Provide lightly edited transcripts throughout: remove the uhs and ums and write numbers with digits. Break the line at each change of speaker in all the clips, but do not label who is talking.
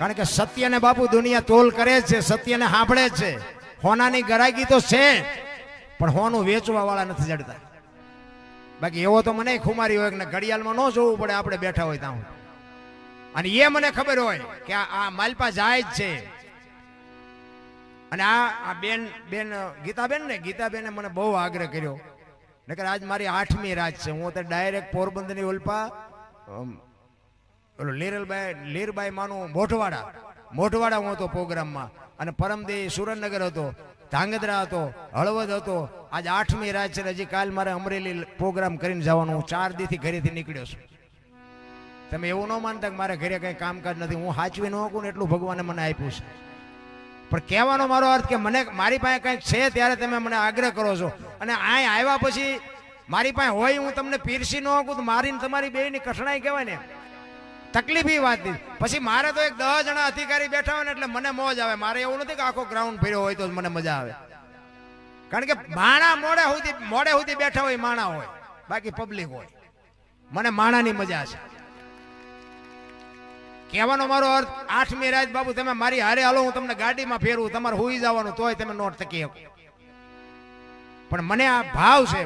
કારણ કે સત્યને બાપુ દુનિયા તોલ કરે છે, સત્યને સાંભળે છે. હોનાની ગરાગી તો છે પણ હોનું વેચવા વાળા નથી જડતા. બાકી એવો તો મને ખુમારી હોય કે ઘડિયાળમાં ન જોવું પડે, આપણે બેઠા હોય ત્યાં. અને એ મને ખબર હોય કે આ માલપા જાય જ છે. અને આ બેન ગીતાબેને મને બહુ આગ્રહ કર્યો. નકર આજ મારી 8મી રાત છે. હું તો ડાયરેક્ટ પોરબંદરની ઓલપા લીરબાઈ માનું મોઢવાડા હું હતો પ્રોગ્રામમાં. અને પરમદી સુરેન્દ્રનગર હતો, ધાંગધ્રા હતો, હળવદ હતો. આજ 8મી રાત છે. હજી કાલ મારે અમરેલી પ્રોગ્રામ કરીને જવાનું. હું 4 દીથી ઘરેથી નીકળ્યો છું. તમે એવું ન માનતા કે મારે ઘરે કઈ કામકાજ નથી. હું સાચવી ન શકું ને એટલું ભગવાને મને આપ્યું છે. પણ કહેવાનો મારો અર્થ કે મને મારી પાસે કંઈક છે ત્યારે તમે મને આગ્રહ કરો છો. અને અહીં આવ્યા પછી મારી પાસે હોય હું તમને પીરસી ન શકું તો મારી તમારી બેયની કઠણાઈ કહેવાય ને. તકલીફ એ વાત નથી. પછી મારે તો એક 10 જણા અધિકારી બેઠા હોય ને એટલે મને મોજ આવે. મારે એવું નથી કે આખો ગ્રાઉન્ડ ફેર્યો હોય તો મને મજા આવે. કારણ કે માણા મોડે સુધી બેઠા હોય માણા હોય, બાકી પબ્લિક હોય. મને માણાની મજા છે. કહેવાનો મારો અર્થ 8મી રાત બાબુ તમે મારી હારે હાલો, હું તમને ગાડીમાં ફેરવું, તમારે હોઈ જવાનું તોય તમે નોટ થકી શકો. પણ મને આ ભાવ છે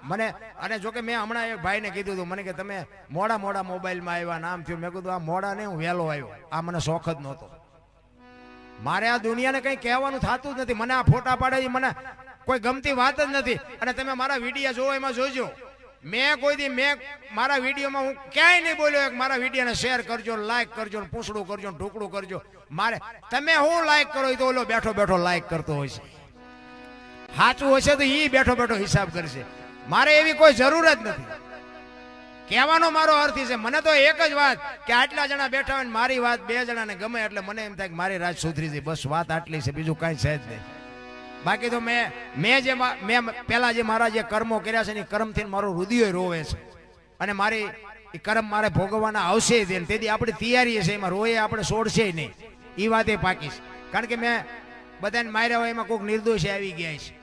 મને. અને જોકે મેં હમણાં એક ભાઈને કીધું હતું મને કે તમે મોડા મોબાઈલમાં આવ્યા નામ થયું. મેં કીધું આ મોડા નહીં, હું વહેલો આવ્યો. આ મને શોખ જ નહોતો. મારે આ દુનિયાને કંઈ કહેવાનું થતું જ નથી. મને આ ફોટા પાડે મને કોઈ ગમતી વાત જ નથી. અને તમે મારા વિડીયો જોવો એમાં જોજો, મેં મારા વિડીયોમાં હું ક્યાંય નહીં બોલ્યો કે મારા વિડીયોને શેર કરજો, લાઈક કરજો, પૂછડું કરજો, ઢોકળું કરજો. મારે તમે હું લાઈક કરો તો ઓલો બેઠો લાઈક કરતો હોય છે. સાચું હશે તો એ બેઠો હિસાબ કરશે. મારે એવી કોઈ જરૂર જ નથી. કહેવાનો મારો અર્થ છે મને તો એક જ વાત કે આટલા જણા બેઠા હોય ને મારી વાત 2 જણાને ગમે એટલે મને એમ થાય કે મારી રાત સુધરી જાય. બસ વાત આટલી છે, બીજું કાંઈ છે જ નહીં. બાકી તો મેં પેલા જે મારા જે કર્મો કર્યા છે ને કર્મથી મારું હૃદય રોવે છે. અને મારી એ કર્મ મારે ભોગવવાના આવશે તેથી આપણી તૈયારી છે. એમાં રોએ આપણે છોડશે નહીં, એ વાતે પાકી છે. કારણ કે મેં બધાને માર્યા હોય એમાં કોઈક નિર્દોષ આવી ગયા છે.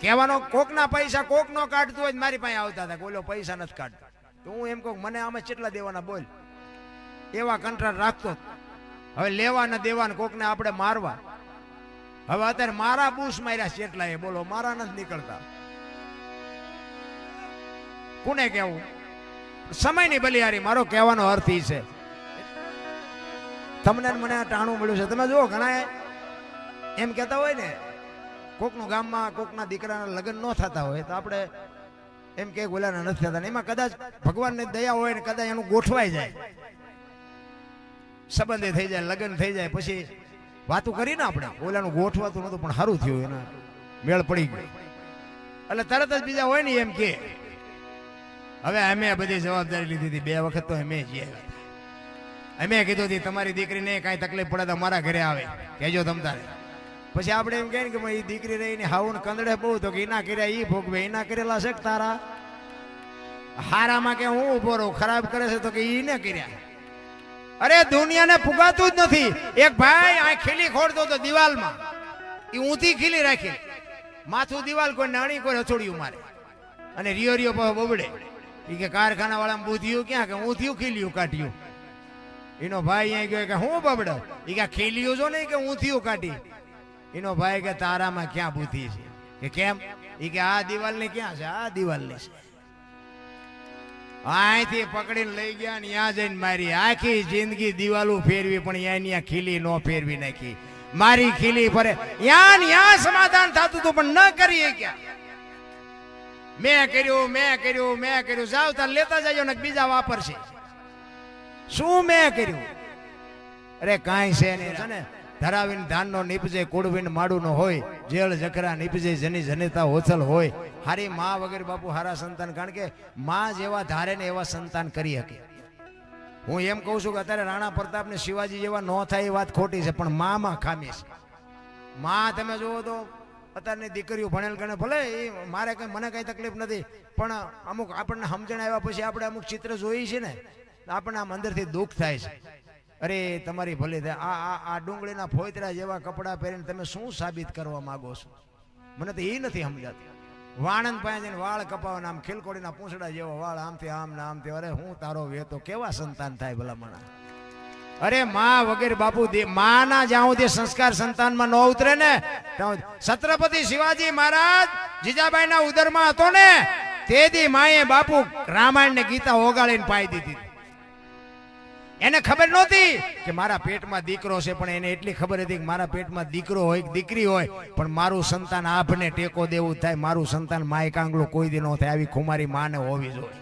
કહેવાનો કોકના પૈસા કોક નો કાઢતું હોય મારી પાસે આવતા હતા, બોલો પૈસા નથી કાઢતા. તો હું એમ કહું મને આમાં કેટલા દેવાના બોલ, એવા કંટ્રાટ રાખતો. હવે લેવાના દેવાના કોકને આપણે મારવા. હવે અત્યારે મારા બૂસ માર્યા કેટલા એ બોલો, મારા નથી નીકળતા. કોને કેવું? સમયની બલિહારી. મારો કહેવાનો અર્થ એ છે. તમને મને આ ટાણું મળ્યું છે. તમે જુઓ ઘણા એમ કહેતા હોય ને કોકનું ગામમાં કોકના દીકરાના લગ્ન ન થતા હોય તો આપણે એમ કે ઓલાના નથી થતા. એમાં કદાચ ભગવાનની દયા હોય ને કદાચ એનું ગોઠવાઈ જાય, સંબંધે થઈ જાય, લગ્ન થઈ જાય, પછી વાતું કરીને આપણે ઓલાનું ગોઠવાતું નતું પણ સારું થયું, એના મેળ પડી ગયો એટલે તરત જ બીજા હોય ને એમ કે હવે અમે બધી જવાબદારી લીધી હતી. 2 વખત તો અમે જ અમે કીધું હતી તમારી દીકરીને કાંઈ તકલીફ પડે તો મારા ઘરે આવે કહેજો તમતારે. પછી આપણે એમ કહે કે એ દીકરી રહીને હાવું કંદડે બહુ તો કે એના કર્યા એ ભોગવે, એના કરેલા છે તારા હારામાં કે હું ઉભો રહું, ખરાબ કરે છે તો કે એને કર્યા. અરે દુનિયાને ફુગાતું જ નથી. એક ભાઈ આ ખીલી ખોડતો તો દિવાલમાં, એ ઊંધી ખીલી રાખી, માથું દિવાલ કોઈ નાણી કોઈ રછોડ્યું મારે અને રિયો બબડે. એ કે કારખાના વાળા બુધ્યું ક્યાં કે ઊંધિયું ખીલ્યું કાઢ્યું. એનો ભાઈ અહીંયા ગયો કે હું બબડો, એ કે ખીલ્યું જો નહીં કે ઊંધિયું કાઢી. એનો ભાઈ કે તારામાં ક્યાં બુદ્ધિ છે? કે કેમ? એ કે આ દિવાલ ની ક્યાં છે? આ દિવાલ ની છે. અહીંથી પકડીને લઈ ગયા ને ત્યાં જઈને મારી આખી જિંદગી દિવાલો ફેરવી પણ ત્યાં ખીલી ન ફેરવી નાખી. મારી ખીલી ફરે ત્યાં સમાધાન થતું હતું પણ ન કરીએ ક્યાં. મેં કર્યું જાવ તાર લેતા જજો ને બીજા વાપરશે. શું મેં કર્યું? અરે કાંઈ છે નહીં. છે ને ધરાવીને ધાનનો નીપજે, કુડવીને માડું હોય, જેળ જખરા નીપજે, જની જનેતા હોથલ હોય. હારી માં વગેરે બાપુ હારા સંતાન. કારણ કે માં જેવા ધારે ને એવા સંતાન કરી શકે. હું એમ કહું છું કે અત્યારે રાણા પ્રતાપ ને શિવાજી જેવા ન થાય એ વાત ખોટી છે, પણ માં ખામી છે. માં તમે જુઓ તો અત્યારની દીકરીઓ ભણેલ ગણે ભલે એ મારે કઈ મને કઈ તકલીફ નથી, પણ અમુક આપણને સમજણ આવ્યા પછી આપણે અમુક ચિત્ર જોઈએ છે ને આપણને આમ અંદરથી દુઃખ થાય છે. અરે તમારી ભલે આ ડુંગળીના ફોતરા જેવા કપડાં પહેરીને તમે શું સાબિત કરવા માંગો છો? મને તો એ નથી સમજાતું. વાણંદ પાસે જઈને વાળ કપાવવાના, આમ ખીલકોડીના પૂંછડા જેવા વાળ, આમથી આમ ને આમથી. અરે હું તારો વેતો કેવા સંતાન થાય ભલા મણા. અરે માં વગેરે બાપુ માના જ્યાં સુધી સંસ્કાર સંતાનમાં ન ઉતરે ને, છત્રપતિ શિવાજી મહારાજ જીજાબાઈના ઉદરમાં હતો ને તેથી માએ બાપુ રામાયણ ને ગીતા ઓગાળીને પાઈ દીધી. એને ખબર નહોતી કે મારા પેટમાં દીકરો છે, પણ એને એટલી ખબર હતી કે મારા પેટમાં દીકરો હોય કે દીકરી હોય પણ મારું સંતાન આભને ટેકો દેવું થાય, મારું સંતાન માય કાંગલો કોઈ દી ન થાય, આવી ખુમારી માને હોવી જોઈએ.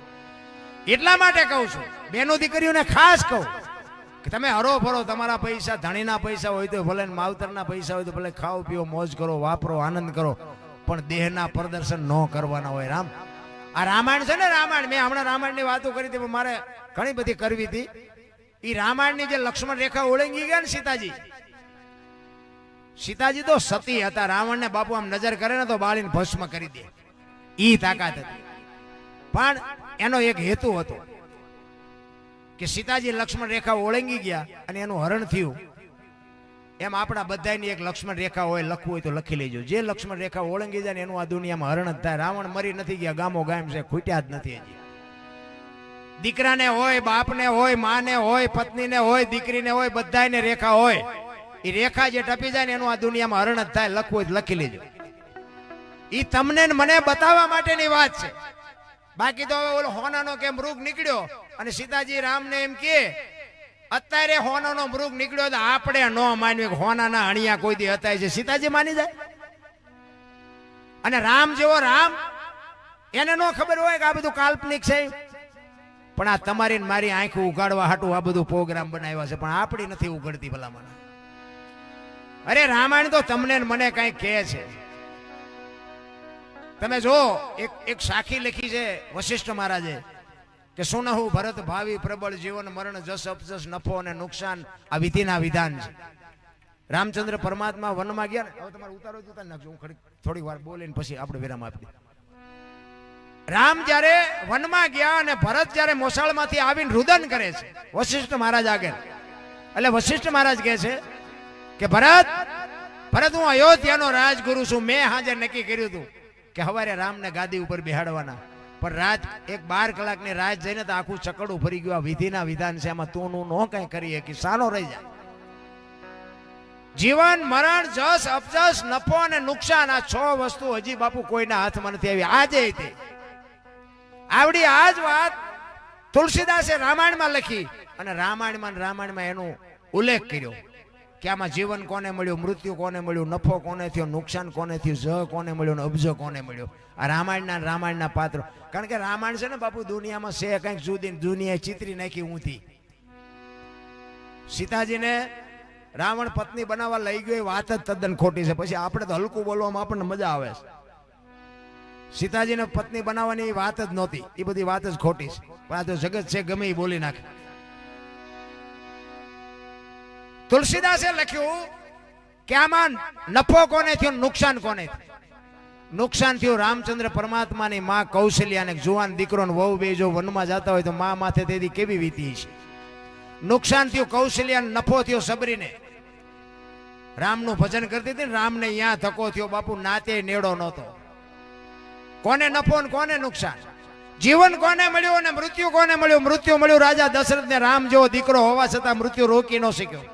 એટલા માટે કહું છું બેનો દીકરીઓને ખાસ કહું કે તમે હરો ફરો, તમારા પૈસા ધણીના પૈસા હોય તો ભલે, માવતરના પૈસા હોય તો ભલે, ખાઓ પીઓ મોજ કરો, વાપરો, આનંદ કરો, પણ દેહના પ્રદર્શન ન કરવાના હોય. આ રામાયણ છે ને, રામાયણ મેં હમણાં રામાયણની વાતો કરી હતી, મારે ઘણી બધી કરવી હતી. એ રામાયણની જે લક્ષ્મણ રેખા ઓળંગી ગયા ને સીતાજી તો સતી હતા. રાવણને બાપુ આમ નજર કરે ને તો બાળીને ભસ્મ કરી દે, ઈ તાકાત હતી. પણ એનો એક હેતુ હતો કે સીતાજી લક્ષ્મણ રેખા ઓળંગી ગયા અને એનું હરણ થયું. એમ આપણા બધાની એક લક્ષ્મણ રેખા હોય, લખવું હોય તો લખી લેજો. જે લક્ષ્મણ રેખા ઓળંગી જાય ને એનું આ દુનિયામાં હરણ જ થાય. રાવણ મરી નથી ગયા, ગામો ગામ છે, ખૂટ્યા જ નથી હજી. દીકરાને હોય, બાપને હોય, માને હોય, પત્નીને હોય, દીકરીને હોય, બધાને રેખા હોય. એ રેખા જે ટપી જાય ને એનું આ દુનિયામાં હરણ જ થાય. લખવું હોય તો લખી લેજો. એ તમને મને બતાવવા માટેની વાત છે. બાકી તો ઓલો હોનાનો કે મૃગ નીકળ્યો અને સીતાજી રામને એમ કે અત્યારે હોનાનો મૃગ નીકળ્યો તો આપણે ન માનવી કે હોનાના હણિયા કોઈ દી હતા છે. સીતાજી માની જાય. અને રામ જેવો રામ, એને ન ખબર હોય કે આ બધું કાલ્પનિક છે. પણ આ તમારી મારી આંખ ઉગાડવા હાટું આ બધું પ્રોગ્રામ બનાવ્યા છે, પણ આપણી નથી ઉગડતી ભલામણ. અરે રામાયણ તો તમને મને કઈ કહે છે. તમે જો એક સાખી લખી છે વશિષ્ઠ મહારાજે કે સુનહુ ભરત ભાવિ પ્રબળ જીવન મરણ જસ અપજસ નફો અને નુકસાન આ વિધિના વિધાન છે. રામચંદ્ર પરમાત્મા વનમાં ગયા ને, હવે તમારે ઉતારો જ ઉતારી નાખજો, હું થોડી વાર બોલીને પછી આપણે વિરામ આપી. રામ જ્યારે વનમાં ગયા અને ભરત જ્યારે મોસાળમાંથી આવીને રુદન કરે છે વશિષ્ઠ મહારાજ આગળ, એટલે વશિષ્ઠ મહારાજ કહે છે કે ભરત હું અયોધ્યાનો રાજગુરુ છું. મેં હાજે નક્કી કર્યું હતું કે હવારે રામને ગાદી ઉપર બેહાડવાના, પણ રાત એક 12 કલાકની રાત જઈને તો આખું ચકડું ફરી ગયું. આ વિધિના વિધાન છે, એમાં તું નો કઈ કરીએ કે સાનો રહી જાય. જીવન મરણ જસ અપજસ નફો અને નુકસાન, આ 6 વસ્તુ હજી બાપુ કોઈના હાથમાં નથી આવી. આજે તે આવડી આ જ વાત તુલસીદાસે રામાયણમાં લખી અને રામાયણમાં એનો ઉલ્લેખ કર્યો કે આમાં જીવન કોને મળ્યું, મૃત્યુ કોને મળ્યું, નફો કોને થયો, નુકસાન કોને થયું, જ કોને મળ્યું, અબજ કોને મળ્યો. આ રામાયણના પાત્રો. કારણ કે રામાયણ છે ને બાપુ દુનિયામાં છે કંઈક જુદી, દુનિયાએ ચિતરી નાખી ઊંધી. સીતાજીને રાવણ પત્ની બનાવવા લઈ ગયો એ વાત જ તદ્દન ખોટી છે. પછી આપણે તો હલકું બોલવામાં આપણને મજા આવે છે. સીતાજીને પત્ની બનાવવાની વાત જ નહોતી, એ બધી વાત જ ખોટી છે. પણ આ તો જગત છે, ગમે એ બોલી નાખે. તુલસીદાસે લખ્યું કે આમાં નફો કોને થયો, નુકસાન કોને થયું. નુકસાન થયું રામચંદ્ર પરમાત્માની માં કૌશલ્યાને, જુવાન દીકરો ને વહુ બે જો વનમાં જતા હોય તો માં માથે તેથી કેવી વીતી છે. નુકસાન થયું કૌશલ્યાને, નફો થયો સબરીને. રામનું ભજન કરતી હતી ને, રામને અહીંયા ધક્કો થયો બાપુ, નાતે નેડો નહોતો. કોને નફો ને કોને નુકસાન. જીવન કોને મળ્યું અને મૃત્યુ કોને મળ્યું. મૃત્યુ મળ્યું રાજા દશરથને. રામ જેવો દીકરો હોવા છતાં મૃત્યુ રોકી ન શક્યો.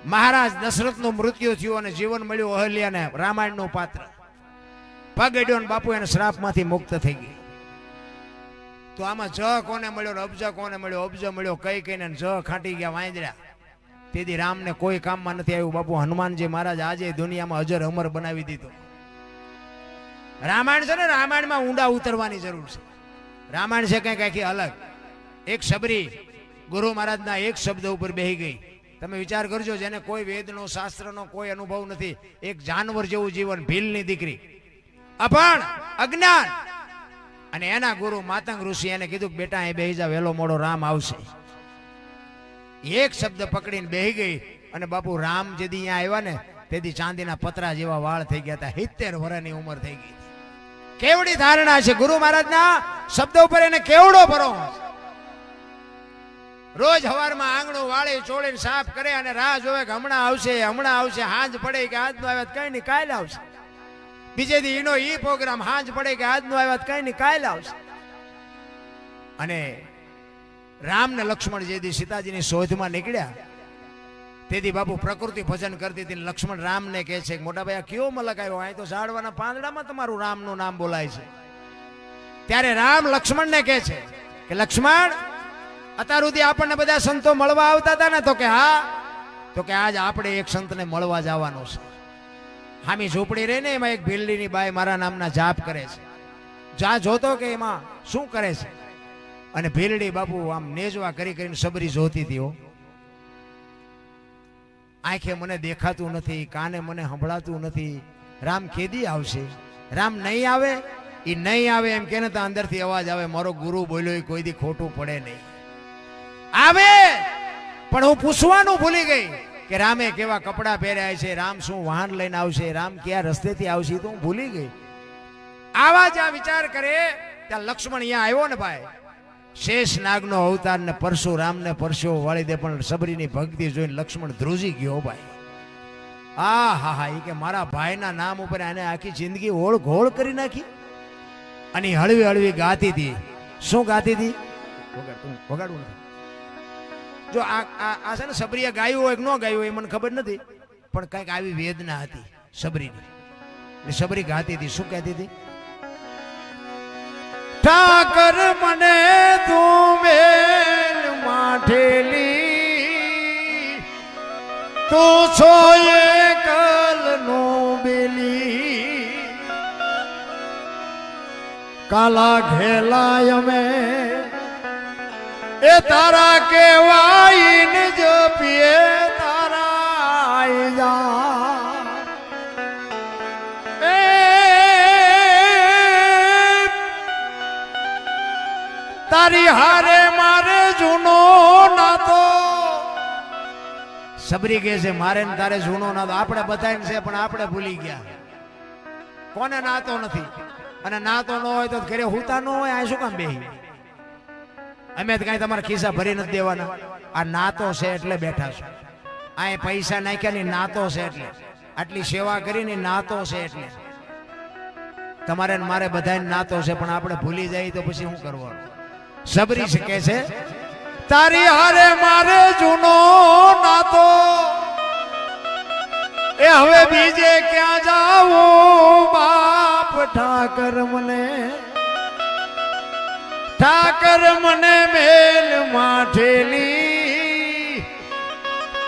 મહારાજ દશરથનું મૃત્યુ થયું અને જીવન મળ્યું અહલ્યાને. રામાયણનું પાત્ર પગ અડ્યો ને બાપુ એને શ્રાપમાંથી મુક્ત થઈ ગઈ. તો આમાં જ કોને મળ્યો ને અબજ કોને મળ્યો. અબજ મળ્યો કઈ કઈને જ ખાંટી ગયા વાંદરા. તેથી રામને કોઈ કામમાં નથી આવ્યું બાપુ. હનુમાનજી મહારાજ આજે દુનિયામાં અજર અમર બનાવી દીધો. રામાયણ છે ને, રામાયણમાં ઊંડા ઉતરવાની જરૂર છે. રામાયણ છે કંઈક આખી અલગ. એક સબરી ગુરુ મહારાજના એક શબ્દ ઉપર બેહી ગઈ. તમે વિચાર કરજો, જેને કોઈ વેદનો શાસ્ત્રનો કોઈ અનુભવ નથી, એક જાનવર જેવું જીવન, ભીલની દીકરી, અભણ, અજ્ઞાન, અને એના ગુરુ માતંગ ઋષિ એને કીધું કે બેટા અહીં બેહી જા, વહેલો મોડો રામ આવશે. એક શબ્દ પકડીને બેહી ગઈ અને બાપુ રામ જેદી અહીંયા આવ્યા ને તેથી ચાંદીના પતરા જેવા વાળ થઈ ગયા હતા. 70 વર્ષની ઉંમર થઈ ગઈ. કેવડી ધારણા છે ગુરુ મહારાજના શબ્દ ઉપર, એને કેવડો ભરોસો. રોજ હવારમાં આંગણું વાળી ચોળીને સાફ કરે અને રાહ જોવે કે હમણાં આવશે. હાંજ પડે કે આજનો આવ્યા કઈ નહીં કાલે આવશે. બીજે દી એનો ઈ પ્રોગ્રામ, હાંજ પડે કે આજનો આવ્યા કઈ નહીં કાલે આવશે. અને રામ ને લક્ષ્મણ જે દી સીતાજીની શોધમાં નીકળ્યા તેથી બાપુ પ્રકૃતિ ભજન કરતી હતી. લક્ષ્મણ રામને કહે છે મોટા ભાઈ આ કયો મલક આવ્યો, અહીં તો ઝાડવાના પાંદડામાં તમારું રામનું નામ બોલાય છે. ત્યારે રામ લક્ષ્મણને કહે છે કે લક્ષ્મણ, અત્યાર સુધી આપણને બધા સંતો મળવા આવતા હતા ને? તો કે હા. તો કે આજ આપણે એક સંતને મળવા જવાનું છે. હામી ઝૂંપડી રહી ને એમાં એક ભીલડીની બાઈ મારા નામના જાપ કરે છે. જ્યાં જોતો કે એમાં શું કરે છે. અને ભીલડી બાપુ આમ નેજવા કરી કરીને સબરી જોતી હતી. હો, આંખે મને દેખાતું નથી, કાને મને સંભળાતું નથી. રામ કેદી આવશે? રામ નહીં આવે, એ નહીં આવે એમ કે ને તો અંદરથી અવાજ આવે, મારો ગુરુ બોલ્યો એ કોઈ દી ખોટું પડે નહીં. આવે પણ હું પૂછવાનું ભૂલી ગઈ કે રામે કેવા કપડા પહેર્યા છે, રામ શું વાહન લઈને આવશે, રામ કયા રસ્તેથી આવશે, તો હું ભૂલી ગઈ. આવા જ્યાં વિચાર કરે ત્યાં લક્ષ્મણ અહીંયા આવ્યો ને ભાઈ, શેષ નાગનો અવતાર ને પરશુરામને પરસો વાળી દે, પણ સબરીની ભક્તિ જોઈને લક્ષ્મણ ધ્રુજી ગયો ભાઈ. હા હા હા, એ કે મારા ભાઈના નામ ઉપર એને આખી જિંદગી ઓળ ઘોળ કરી નાખી. અને હળવી હળવી ગાતી હતી. શું ગાતી હતી? વગાડવું નથી. જો આ છે ને સબરીએ ગાયું હોય કે ન ગાયું હોય મને ખબર નથી, પણ કઈક આવી વેદના હતી સબરીની. સબરી ગાતી હતી. શું કહેતી હતી? ઠાકર મને તું મેલ માઠેલી, તું છો એકલ નો બેલી, કાલા ઘેલા અમે એ તારા કેવાય જપીએ તારા જા. તારી હારે મારે જૂનો નાતો. સબરી કહે છે મારે ને તારે જૂનો નાતો આપણે બધાને છે, પણ આપણે ભૂલી ગયા. કોને નાતો નથી? અને નાતો ન હોય તો ઘરે હુતા ન હોય, આ શું કામ બેહી? અમે તો કઈ તમારા ખિસ્સા ભરી નથી દેવાના. આ નાતો છે એટલે બેઠા છો. આ પૈસા નાખ્યા ની નાતો છે એટલે, આટલી સેવા કરીને નાતો છે એટલે. તમારે મારે બધાને નાતો છે, પણ આપણે ભૂલી જાય તો પછી શું કરવાનું? સબરી છે કે છે તારી હારે મારે જૂનો નાતો, એ હવે બીજે ક્યાં જાવું બાપ? ઠાકર મને, ઠાકર મને મેલ માઠેલી,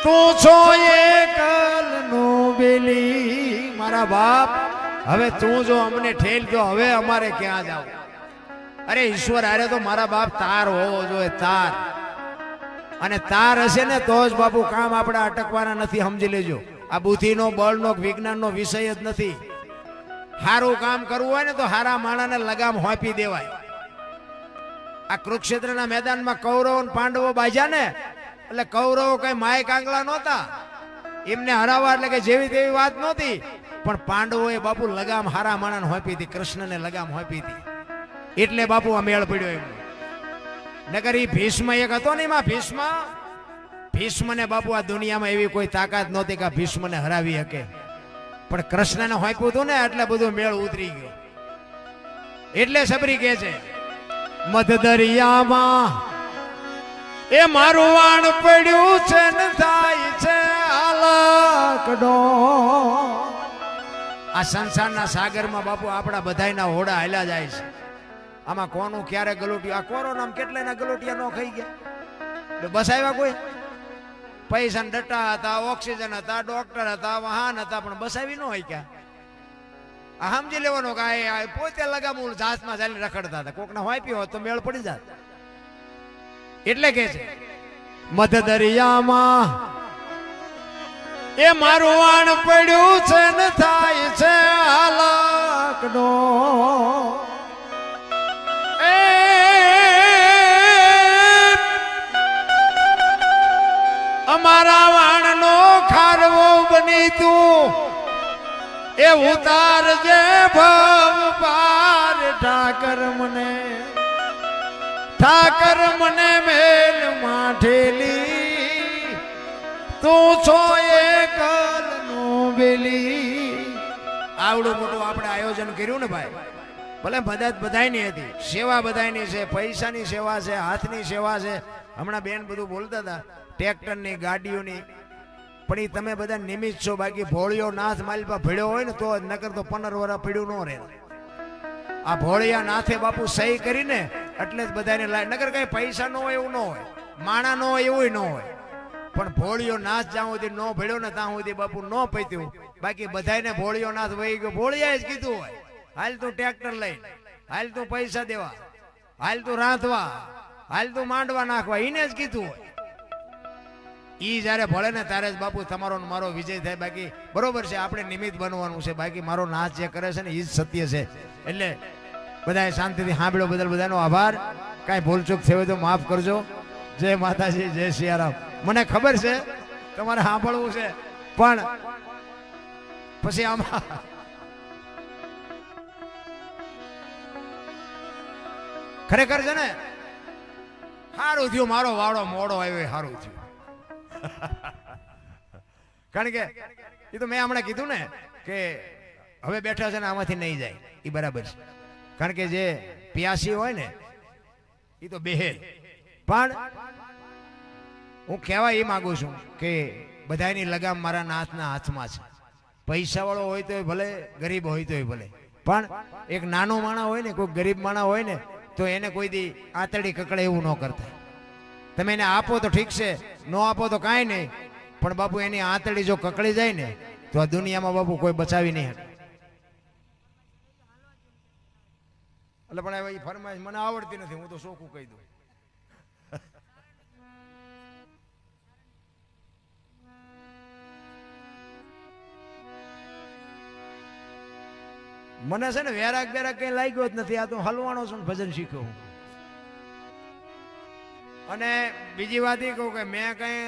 તું છો એકલ નો બેલી. મારા બાપ, હવે તું જો અમને ઠેલ દો, હવે અમારે ક્યાં જાવ? અરે ઈશ્વર હારે તો મારા બાપ તાર હોવો જોઈએ, તાર. અને તાર હશે ને તો જ બાપુ કામ આપણે અટકવાના નથી. સમજી લેજો, આ બુદ્ધિનો બળનો વિજ્ઞાનનો વિષય જ નથી. સારું કામ કરવું હોય ને તો હારા માણાને લગામ હોપી દેવાય. આ કુરુક્ષેત્રના મેદાનમાં કૌરવો અને પાંડવો બાજ્યા ને, એટલે કૌરવો કઈ માય કાંગલા નહોતા, એમને હરાવવા એટલે કે જેવી તેવી વાત નહોતી. પણ પાંડવોએ બાપુ લગામ હારા માણાને હોપી હતી, કૃષ્ણને લગામ હોપી હતી. એટલે બાપુ આ મેળ પડ્યો એમ. નગર ઈ ભીષ્મ એક હતો ને, એમાં ભીષ્મને બાપુ આ દુનિયામાં એવી કોઈ તાકાત નહોતી કે ભીષ્મને હરાવી શકે, પણ કૃષ્ણને હોપ્યું હતું ને એટલે બધું મેળ ઉતરી ગયો. એટલે સબરી કહે છે મધ દરિયામાં એ મારું વાણ પડ્યું છે ને થાય છે આલકડો. આ સંસારના સાગરમાં બાપુ આપણા બધાયના હોડા હાલ્યા જાય છે. આમાં કોનું ક્યારે ગલોટિયા, આ કોરોનામાં કેટલાયના ગલોટિયા ન ખાઈ ગયા? બસ આવ્યા કોઈ? પૈસા ડટ્ટા હતા, ઓક્સિજન હતા, ડોક્ટર હતા, વાહન હતા, પણ બસ આવી ન હોય ક્યાં? આ સમજી લેવાનો કે પોતે લગામું જાતમાં ચાલીને રખડતા હતા. કોકને વાપી હોત તો મેળ પડી જાત. એટલે કે છે મધ દરિયામાં એ મારું વાણ પડ્યું છે ને થાય છે હાલકડો. અમારા વાણનો ખારવો બની તું એ ઉતારજે ભવ પાર. ઠાકર મને મેલ માઠેલી, તું છો એકલ નો બેલી. આવડું મોટું આપણે આયોજન કર્યું ને ભાઈ, ભલે બધાયની હતી સેવા, બધાયની છે, પૈસાની સેવા છે, હાથની સેવા છે, હમણાં બેન બધું બોલતા હતા ટ્રેક્ટરની ગાડીઓની, પણ એ તમે બધા નિમિત્ત છો. બાકી ભોળિયો નાથ માલપા ભીડ્યો હોય ને તો જ, નકર તો 15 વર્ષ પીડ્યું ન રહે. આ ભોળિયા નાથે બાપુ સહી કરીને એટલે જ બધાને નકર કઈ પૈસા ન હોય એવું ન હોય, માણા ન હોય એવું ન હોય, પણ ભોળિયો નાથ જ્યાં સુધી ન ભેળ્યો ને ત્યાં સુધી બાપુ ન પૈત્યું. બાકી બધાને ભોળિયો નાથ વહી ગયો, ભોળિયાએ જ કીધું હોય હાલ તું ટ્રેક્ટર લઈ, હાલ તું પૈસા દેવા, હાલ તું રાંધવા, હાલ તું માંડવા નાખવા, એને જ કીધું હોય. ઈ જયારે ભળે ને ત્યારે જ બાપુ તમારો મારો વિજય થાય. બાકી બરોબર છે, આપણે નિમિત્ત બનવાનું છે. બાકી મારો નાથ જે કરે છે ને એ જ સત્ય છે. એટલે બધાએ શાંતિથી સાંભળ્યો બદલ બધાનો આભાર. કાંઈ ભૂલચૂક થઈ હોય તો માફ કરજો. જય માતાજી, જય સિયારામ. મને ખબર છે તમારે સાંભળવું છે, પણ પછી આમાં ખરેખર છે ને સારું થયું મારો વાળો મોડો આવ્યો, સારું થયું. કારણ કે એ તો મેં હમણાં કીધું ને કે હવે બેઠા છે ને આમાંથી નહીં જાય, એ બરાબર છે. કારણ કે જે પ્યાસી હોય ને એ તો બેહેલ. પણ હું કહેવા એ માંગુ છું કે બધાની લગામ મારા નાથના હાથમાં છે. પૈસા વાળો હોય તો ભલે, ગરીબ હોય તો ભલે, પણ એક નાનો માણા હોય ને, કોઈ ગરીબ માણા હોય ને, તો એને કોઈ દી આંતરડી કકડે એવું ન કરતા. તમે એને આપો તો ઠીક છે, ન આપો તો કાંઈ નહીં, પણ બાપુ એની આંતરડી જો કકડી જાય ને તો આ દુનિયામાં બાપુ કોઈ બચાવી નહીં શકે. એટલે પણ એ ફરમાઈશ મને આવડતી નથી, હું તો શોખું કહી દઉં. મને છે ને વેરાગ બેરાગ કઈ લાગ્યો જ નથી. આ તો હલવાણો છું, ભજન શીખ્યો હું. અને બીજી વાત એ કહું કે મેં કઈ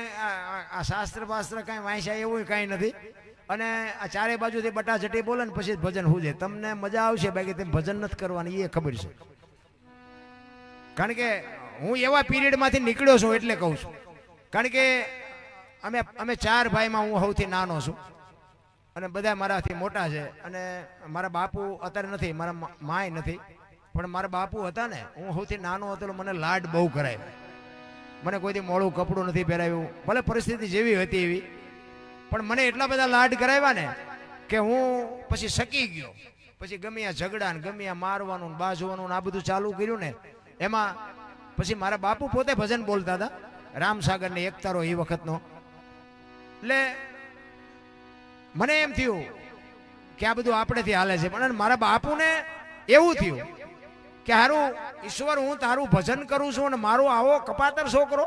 આ શાસ્ત્ર પાસ્ત્ર કઈ વાંચ્યા એવું કઈ નથી. અને આ ચારે બાજુથી બટાચટી બોલે ને પછી ભજન હું છે. તમને મજા આવશે, બાકી તમે ભજન નથી કરવાની એ ખબર છે. કારણ કે હું એવા પીરિયડ માંથી નીકળ્યો છું એટલે કહું છું. કારણ કે અમે 4 ભાઈમાં હું સૌથી નાનો છું અને બધા મારાથી મોટા છે. અને મારા બાપુ અત્યારે નથી, મારા માય નથી, પણ મારા બાપુ હતા ને, હું સૌથી નાનો હતો. મને લાડ બહુ કરાય. મને કોઈથી મોડું કપડું નથી પહેરાવ્યું, ભલે પરિસ્થિતિ જેવી હતી એવી, પણ મને એટલા બધા લાડ કરાવ્યા ને કે હું પછી સકી ગયો. પછી ગમે આ ઝઘડા ને ગમે આ મારવાનું બાજવાનું આ બધું ચાલુ કર્યું ને, એમાં પછી મારા બાપુ પોતે ભજન બોલતા હતા, રામસાગર ને એકતારો એ વખતનો. એટલે મને એમ થયું કે આ બધું આપણેથી હાલે છે. પણ મારા બાપુને એવું થયું કે હારું ઈશ્વર, હું તારું ભજન કરું છું અને મારો આવો કપાતર છોકરો.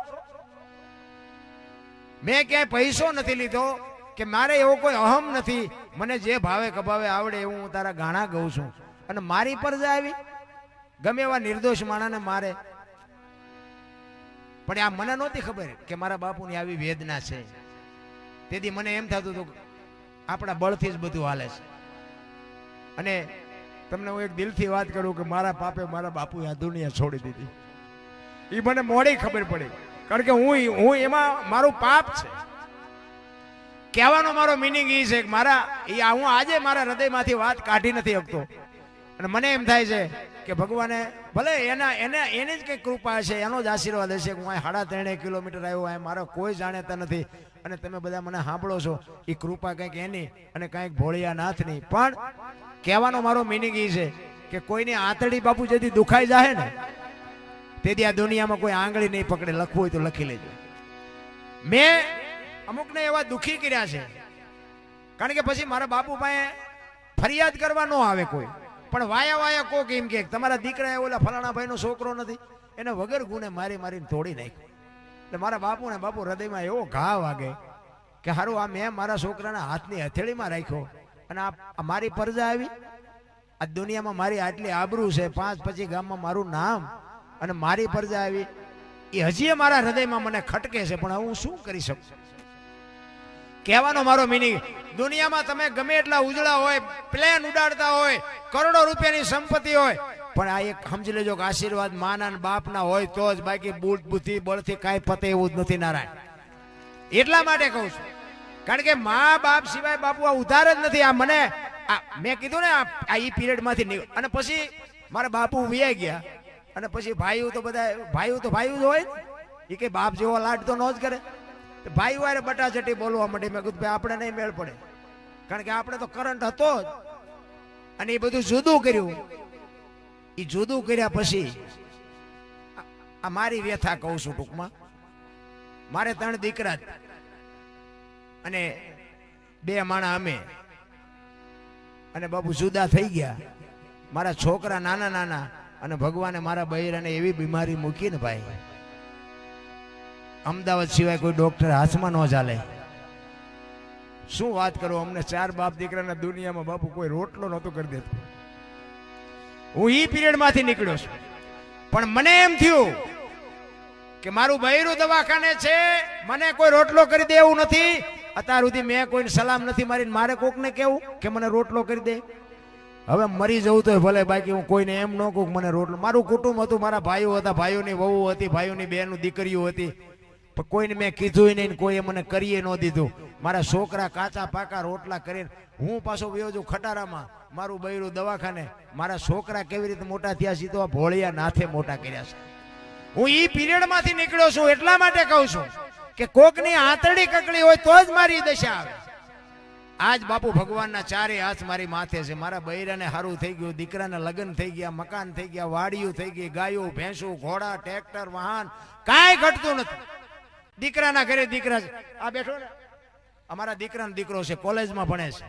મેં ક્યાંય પૈસો નથી લીધો કે મારે એવો કોઈ અહમ નથી. મને જે ભાવે કભાવે આવડે એવું હું તારા ગાણા ગાઉં છું. અને મારી પર જ આવી ગમે એવા નિર્દોષ માણાને મારે. પણ આ મને નહોતી ખબર કે મારા બાપુની આવી વેદના છે. તેથી મને એમ થતું હતું આપણા બળથી જ બધું હાલે છે. અને તમને હું એક દિલથી વાત કરું કે મારા પાપે મારા બાપુએ આ દુનિયા છોડી દીધી. એ મને મોડી ખબર પડી. કારણ કે હું એમાં મારું પાપ છે. કહેવાનો મારો મિનિંગ એ છે કે હું આજે મારા હૃદયમાંથી વાત કાઢી નથી શકતો. અને મને એમ થાય છે કે ભગવાને ભલે એની જ કંઈક કૃપા છે, એનો જ આશીર્વાદ હશે કે હું 3.5 કિલોમીટર આવ્યો. મારા કોઈ જાણતા નથી અને તમે બધા મને સાંભળો છો. એ કૃપા કંઈક એની અને કંઈક ભોળિયા નાથની. પણ કહેવાનો મારો મિનિંગ એ છે કે કોઈની આંતરડી બાપુ જેથી દુખાઈ જાય ને તેથી આ દુનિયામાં કોઈ આંગળી નહીં પકડે. લખવું હોય તો લખી લેજો. મેં અમુકને એવા દુખી કર્યા છે. કારણ કે પછી મારા બાપુ પાસે ફરિયાદ કરવા ન આવે કોઈ, પણ વાયા કોક એમ કે તમારા દીકરા ઓલા ફલાણા ભાઈનો છોકરો નથી, એને વગર ગુને મારીને તોડી નાખ્યો. એટલે મારા બાપુ હૃદયમાં એવો ઘા વાગે કે હારું આ મેં મારા છોકરાના હાથની હથેળીમાં રાખ્યો અને આ મારી પરજા આવી. આ દુનિયામાં મારી આટલી આબરૂ છે, 5-25 ગામમાં મારું નામ, અને મારી પરજા આવી. એ હજી મારા હૃદયમાં મને ખટકે છે. પણ હું શું કરી શકું? કહેવાનો મારો મિનિંગ, દુનિયામાં તમે ગમે એટલા ઉજળા હોય, પ્લેન ઉડાડતા હોય, કરોડો રૂપિયાની સંપત્તિ હોય, પણ આ એક સમજી લેજો કે આશીર્વાદ માના અને બાપના હોય તો જ. બાકી બુદ્ધિ બળથી કાંઈ પતે એવું જ નથી નારાયણ. એટલા માટે કહું છું, કારણ કે મા બાપ સિવાય બાપુ આ ઉધાર જ નથી. આ મને મેં કીધું ને આ ઈ પીરિયડ માંથી. અને પછી મારા બાપુ વ્યાઈ ગયા અને પછી ભાઈઓ તો બધા ભાઈઓ જ હોય. એ કે બાપ જેવો લાડ તો ન જ કરે. ભાઈ વારે બટાચટી બોલવા માંડી. મેં કીધું ભાઈ આપણે નહીં મેળ પડે, કારણ કે આપણે તો કરંટ હતો જ. અને એ બધું જુદું કર્યું. એ જુદું કર્યા પછી આ મારી વ્યથા કહું છું ટૂંકમાં. મારે 3 દીકરા અને 2 માણા અમે, અને બાપુ જુદા થઈ ગયા. મારા છોકરા નાના નાના, અને ભગવાને મારા બૈરાને એવી બીમારી મૂકી ને ભાઈ, અમદાવાદ સિવાય કોઈ ડોક્ટર હાથમાં ન ચાલે. શું વાત કરું, અમને 4 બાપ દીકરાના દુનિયામાં બાપુ કોઈ રોટલો નહોતો કરી દેતો. હું ઈ પીરિયડ માંથી નીકળ્યો છું. પણ મને એમ થયું કે મારું બૈરું દવાખાને છે, મને કોઈ રોટલો કરી દે એવું નથી. અત્યાર સુધી મેં કોઈને સલામ નથી મારી. મારે કોકને કેવું કે મને રોટલો કરી દે. હવે મરી જવું તો ભલે, બાકી હું કોઈને એમ ન કહું મને રોટલો. મારું કુટુંબ હતું, મારા ભાઈઓ હતા, ભાઈઓની વહુ હતી, ભાઈઓની બહેનો દીકરીઓ હતી, પણ કોઈને મેં કીધું નહીં, કોઈએ મને કરીએ ન દીધું. મારા છોકરા કાચા પાકા રોટલા કરીને હું પાછો વયો છું ખટારામાં. મારું બૈરું દવાખાને. મારા છોકરા કેવી રીતે મોટા થયા છે તો આ ભોળિયા નાથે મોટા કર્યા છે. હું ઈ પીરિયડ માંથી નીકળ્યો છું. એટલા માટે કહું છું કે કોકની આંતરડી કકડી હોય તો જ મારી દશા આવે. આજ બાપુ ભગવાનના 4 હાથ મારી માથે છે. મારા બૈરાને સારું થઈ ગયું, દીકરાના લગ્ન થઈ ગયા, મકાન થઈ ગયા, વાડીઓ થઈ ગઈ, ગાયો ભેંસું ઘોડા ટ્રેક્ટર વાહન કાંઈ ઘટતું નથી. દીકરાના ઘરે દીકરા આ બેઠો ને, અમારા દીકરાનો દીકરો છે, કોલેજમાં ભણે છે.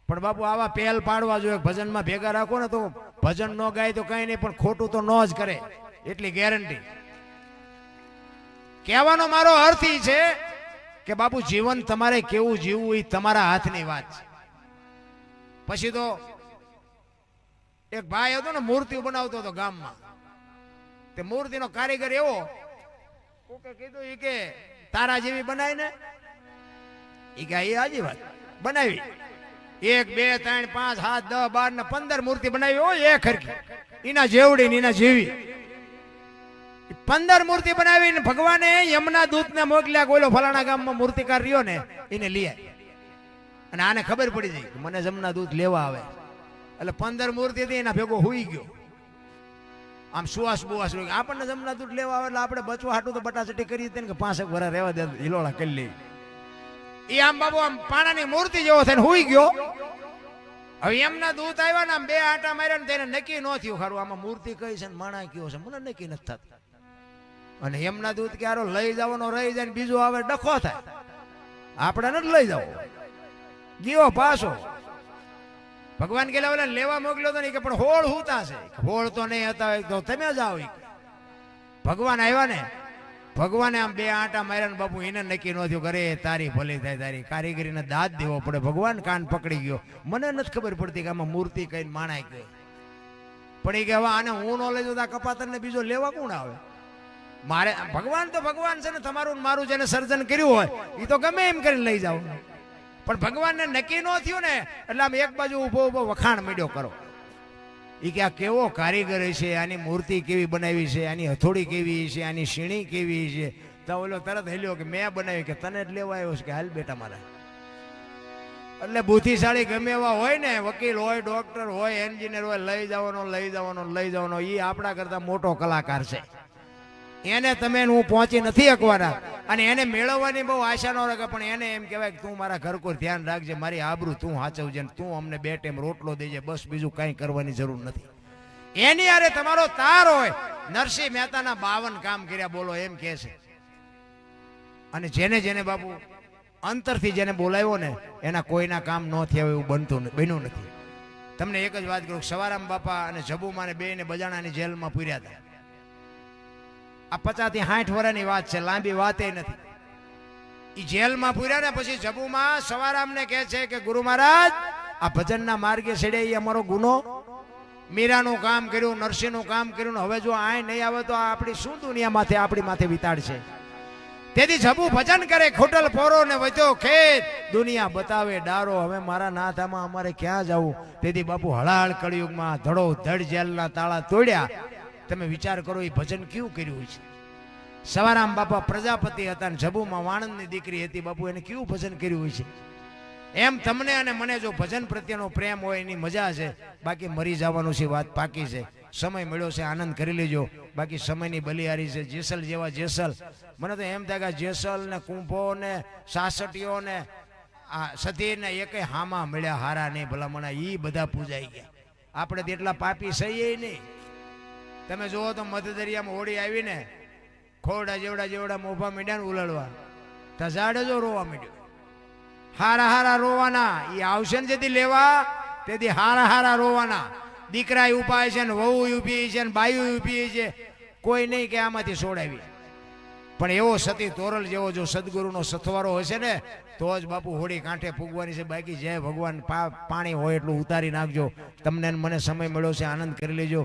પણ બાપુ આવા પહેલ પાડવા જોઈએ. ભજનમાં ભેગા રાખો ને તો ભજન ન ગાય તો કઈ નહીં, પણ ખોટું તો ન જ કરે એટલી ગેરંટી. કહેવાનો મારો અર્થ એ છે કે બાપુ જીવન તમારે કેવું જીવવું એ તમારા હાથની વાત છે. પછી તો એક ભાઈ હતો ને, મૂર્તિ બનાવતો હતો ગામમાં. તે મૂર્તિનો કારીગર એવો, કોકે કીધું ઈ કે તારા જેવી બનાવી ને. ઈ કે એ આજી વાત બનાવી. 1 2 3 5 7 10 12 ને 15 મૂર્તિ બનાવી હોય એક હરખી, એના જેવડી ને એના જેવી 15 મૂર્તિ બનાવીને ભગવાને યમના દૂતને મોકલ્યા. ઓલો ફલાણા ગામમાં મૂર્તિકાર રહ્યો ને એને લઈ આવી. અને આને ખબર પડી ગઈ કે મને જમના દૂત લેવા આવે. એટલે 15 મૂર્તિ હતી એના ભેગો હુઈ ગયો. આમ સુવાસ બુવાસ આપણને જમના દૂત લેવા આવે એટલે આપણે બચવા હાટું તો બટાચટી કરી દે કે 5 વર્ષ રહેવા દે, હિલોળા કરી લે. એ આમ બાબુ આમ પાણાની મૂર્તિ જેવો થઈને હુઈ ગયો. હવે એમના દૂત આવ્યા ને આમ 2 આંટા માર્યા ને તેને નક્કી ન થયું ખરું આમાં મૂર્તિ કઈ છે ને માણા કયો છે, મને નક્કી નથી થતું. અને એમના દૂત ક્યારો લઈ જવાનો રહી જાય ને બીજો આવે ડખો થાય. આપણે નથી લઈ જવો. ગયો પાછો. ભગવાન ગયેલા ઓલા લેવા મોકલ્યો તો નહીં કે પણ હોળ હુતા છે. હોળ તો નહીં હતા તો તમે જાઓ. ભગવાન આવ્યા ને, ભગવાને આમ 2 આંટા માર્યા ને બાપુ એને નક્કી ન થયું કરે તારી ભલી થાય, તારી કારીગરીને દાદ દેવો પડે. ભગવાન કાન પકડી ગયો. મને નથી ખબર પડતી કે આમાં મૂર્તિ કઈ માણાય ગઈ. પણ એ કે હવે આને હું ન લઈ જતા કપાતર ને બીજો લેવા કોણ આવે. મારે ભગવાન તો ભગવાન છે ને, તમારું મારું જેને સર્જન કર્યું હોય એ તો ગમે એમ કરીને લઈ જાવ. પણ ભગવાનને નક્કી ન થયું ને એટલે આમ એક બાજુ ઉભો ઉભો વખાણ માંડ્યો કરો. એ કે આ કેવો કારીગર છે, આની મૂર્તિ કેવી બનાવી છે, આની હથોડી કેવી છે, આની સીણી કેવી છે. તો ઓલો તરત હેલ્યો કે મેં બનાવી. કે તને જ લેવા આવ્યો છે કે હાલ બેટા મારા. એટલે બુદ્ધિશાળી ગમે એવા હોય ને, વકીલ હોય, ડોક્ટર હોય, એન્જિનિયર હોય, લઈ જવાનો એ આપણા કરતા મોટો કલાકાર છે. એને તમે હું પહોંચી નથી શકવાના. અને એને મેળવવાની બહુ આશા ન રાખે. પણ એને એમ કહેવાય કે તું મારા ઘર કોઈ ધ્યાન રાખજે, મારી આબરૂ તું સાચવજે, તું અમને 2 ટાઈમ રોટલો દેજે, બસ બીજું કાંઈ કરવાની જરૂર નથી. એની યારે તમારો તાર હોય. નરસિંહ મહેતાના 52 કામ કર્યા બોલો એમ કે છે. અને જેને જેને બાપુ અંતરથી જેને બોલાવ્યો ને એના કોઈના કામ ન થયા એવું બન્યું નથી. તમને એક જ વાત કરું, સવારામ બાપા અને જબુમાને બેને બજાણાની જેલમાં પૂર્યા હતા. આ 50 થી 60 વર્ષની વાત છે, લાંબી વાતે નથી. એ જેલમાં પૂર્યા ને પછી જબુમાં સવારામને કહે છે કે ગુરુ મહારાજ આ ભજનના માર્ગે ચડે એ અમારો ગુનો. મીરાનું કામ કર્યું, નરસિંહનું કામ કર્યું, હવે જો આ નહીં આવે તો આપણી શું દુનિયા માથે આપણી માથે વિતાડશે. તેથી જબુ ભજન કરે, ખોટલ પોરો ને વધ્યો ખેત, દુનિયા બતાવે ડારો. હવે મારા નાથામાં અમારે ક્યાં જવું. તેથી બાપુ હળાહળ કળિયુગમાં ધડો ધડ જેલના તાળા તોડ્યા. તમે વિચાર કરો એ ભજન કેવું કર્યું છે. સવારામ બાપા પ્રજાપતિ હતા ને જબુમાં વાણંદની દીકરી હતી. બાપુ એને કેવું ભજન કર્યું હોય છે. એમ તમને અને મને જો ભજન પ્રત્યેનો પ્રેમ હોય એની મજા છે. બાકી મરી જવાનું છે વાત પાકી છે. સમય મળ્યો છે આનંદ કરી લેજો. બાકી સમયની બલિહારી છે. જેસલ જેવા જેસલ, મને તો એમ થાય કે જેસલ ને કુંભો ને સાસટીઓ ને આ સતી ને એકે હામાં મળ્યા હારા નહીં ભલામણા, ઈ બધા પૂજાઈ ગયા. આપણે તો એટલા પાપી સહીએ નહીં. તમે જુઓ તો મધ દરિયામાં હોડી આવીને ખોરડા જેવડા મોભા મીડ્યા ને ઉલળવા, તજાડે જો રોવા મીડ્યો. હારા હારા રોવાના, એ આવશે ને જેથી લેવા તેથી હારા હારા રોવાના. દીકરા ઉપાય છે ને વહુ ઉભી છે ને બાયુ ઉભી છે, કોઈ નહીં કે આમાંથી છોડાવી. પણ એવો સતી તોરલ જેવો જો સદગુરુનો સથવારો હશે ને તો જ બાપુ હોડી કાંઠે ફૂગવાની છે. બાકી જય ભગવાન પાણી હોય એટલું ઉતારી નાખજો. તમને મને સમય મળ્યો છે, આનંદ કરી લેજો.